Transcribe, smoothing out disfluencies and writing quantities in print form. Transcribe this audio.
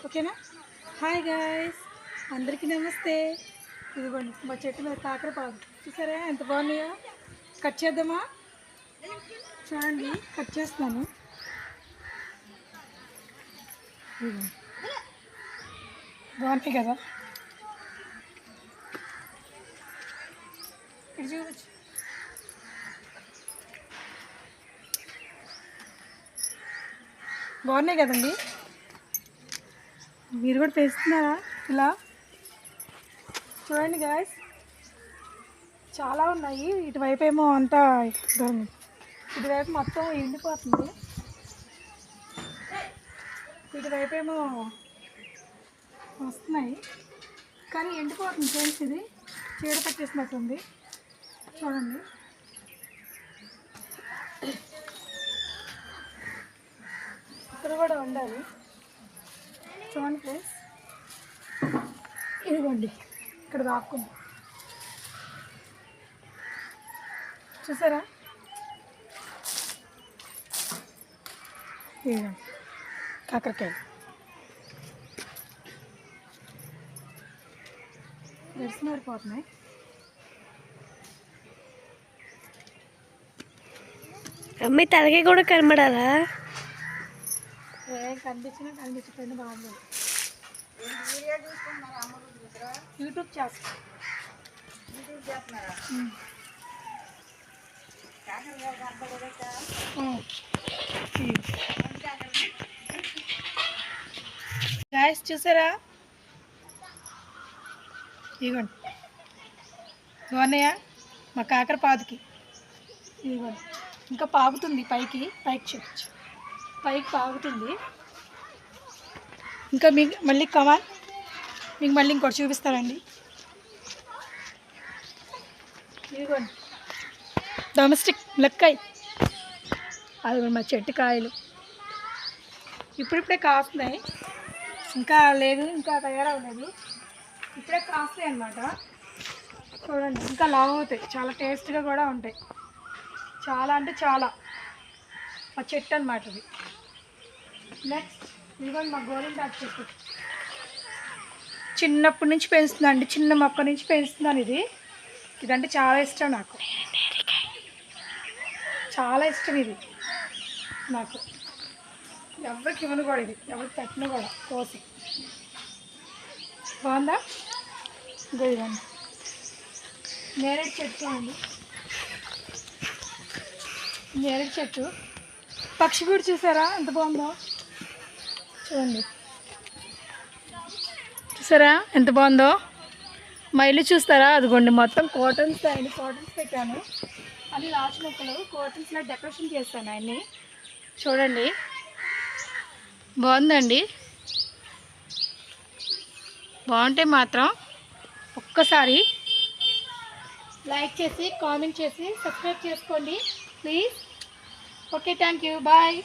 ఓకేనా. Hi guys, అందరికీ నమస్తే. ఇదిగోండి మా చెట్టు మీద కాకరపాదు చూసారా ఎంత బాగున్నాయో. కట్ చేద్దామా? చూడండి, కట్ చేస్తున్నాను. బాగున్నాయి కదా, ఇది చూడచ్చు. బాగున్నాయి కదండి, మీరు కూడా పెంచుతున్నారా ఇలా? చూడండి గాయస్, చాలా ఉన్నాయి. ఇటువైపు ఏమో అంతా ఇటువైపు మొత్తం ఎండిపోతుంది, ఇటువైపు ఏమో వస్తున్నాయి కానీ ఎండిపోతుంది ఫ్రెండ్స్. ఇది చీడ పట్టేసినట్టుంది చూడండి. ఇక్కడ కూడా ఉండాలి చూడండి ఫ్రెండ్స్. ఇదిగోండి ఇక్కడ దాక్కుంది చూసారా. ఇదిగోండి కాకరకాయ మారిపోతున్నాయి. అమ్మాయి తలకి కూడా కనబడాలా? ఏం కనిపించిపోయినా బాగుంది. యూట్యూబ్ చేస్తా. గాయస్ చూసారా, ఇదిగోండి బాగున్నాయా మా కాకరపాదుకి. ఇదిగోండి ఇంకా పాగుతుంది పైకి చూడచ్చు, పైకి పాగుతుంది ఇంకా. మీకు మళ్ళీ కమాన్, మీకు మళ్ళీ ఇంకోటి చూపిస్తానండి. ఇదిగోండి డొమెస్టిక్ ములక్కాయ, అది కూడా మా చెట్టు కాయలు ఇప్పుడిప్పుడే కాస్తున్నాయి. ఇంకా లేదు, ఇంకా తయారవ్వలేదు, ఇప్పుడే కాస్తాయి అన్నమాట. చూడండి ఇంకా లావు అవుతాయి, చాలా టేస్ట్గా కూడా ఉంటాయి. చాలా అంటే చాలా మా చెట్టు అన్నమాట ఇది. నెక్స్ట్ ఇదిగోండి మా గోరింటాకు చెట్టు, చిన్నప్పటి నుంచి పెంచుతున్నాను అండి, చిన్న మొక్క నుంచి పెంచుతున్నాను. ఇదంటే చాలా ఇష్టం నాకు, చాలా ఇష్టం ఇది నాకు. ఎవరికి ఇవ్వను కూడా, ఇది ఎవరికి పెట్టను కూడా, కోసి. బాగుందా? ఇదిగోండి నేరేడు చెట్టు అండి, నేరేడు చెట్టు. పక్షి కూడా చూసారా ఎంత బాగుందో, చూడండి చూసారా ఎంత బాగుందో. మా ఇల్లు చూస్తారా, అదిగోండి మొత్తం కాటన్స్ అండి, కాటన్స్ పెట్టాను. అన్ని లాస్ట్ మొక్కలు కాటన్స్లో డెకరేషన్ చేస్తాను అన్నీ. చూడండి బాగుందండి. బాగుంటే మాత్రం ఒక్కసారి లైక్ చేసి, కామెంట్ చేసి, సబ్స్క్రైబ్ చేసుకోండి please. Okay, thank you, bye.